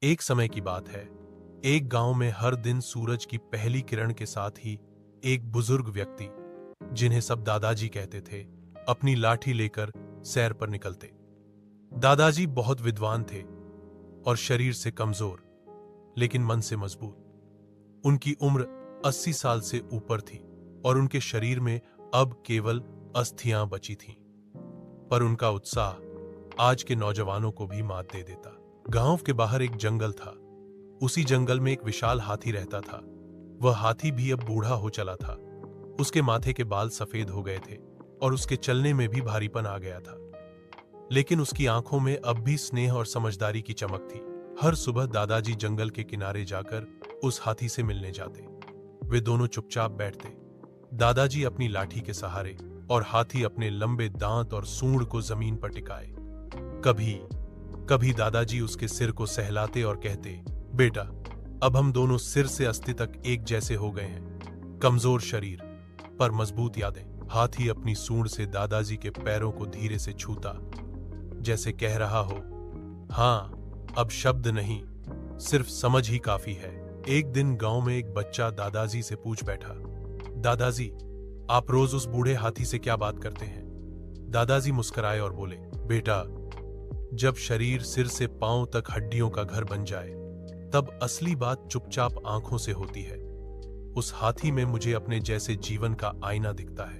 एक समय की बात है। एक गांव में हर दिन सूरज की पहली किरण के साथ ही एक बुजुर्ग व्यक्ति, जिन्हें सब दादाजी कहते थे, अपनी लाठी लेकर सैर पर निकलते। दादाजी बहुत विद्वान थे और शरीर से कमजोर, लेकिन मन से मजबूत। उनकी उम्र 80 साल से ऊपर थी और उनके शरीर में अब केवल अस्थियां बची थीं। पर उनका उत्साह आज के नौजवानों को भी मात दे देता। गांव के बाहर एक जंगल था। उसी जंगल में एक विशाल हाथी रहता था। वह हाथी भी अब बूढ़ा हो चला था। उसके माथे के बाल सफेद हो गए थे और उसके चलने में भी भारीपन आ गया था। लेकिन उसकी आंखों में अब भी स्नेह और समझदारी की चमक थी। हर सुबह दादाजी जंगल के किनारे जाकर उस हाथी से मिलने जाते। वे दोनों चुपचाप बैठते, दादाजी अपनी लाठी के सहारे और हाथी अपने लंबे दांत और सूंड को जमीन पर टिकाए। कभी कभी दादाजी उसके सिर को सहलाते और कहते, बेटा, अब हम दोनों सिर से अस्थि तक एक जैसे हो गए हैं। कमजोर शरीर पर मजबूत यादें। हाथी अपनी सूंड से दादाजी के पैरों को धीरे से छूता, जैसे कह रहा हो, हाँ, अब शब्द नहीं, सिर्फ समझ ही काफी है। एक दिन गांव में एक बच्चा दादाजी से पूछ बैठा, दादाजी, आप रोज उस बूढ़े हाथी से क्या बात करते हैं? दादाजी मुस्कुराए और बोले, बेटा, जब शरीर सिर से पांव तक हड्डियों का घर बन जाए, तब असली बात चुपचाप आंखों से होती है। उस हाथी में मुझे अपने जैसे जीवन का आईना दिखता है।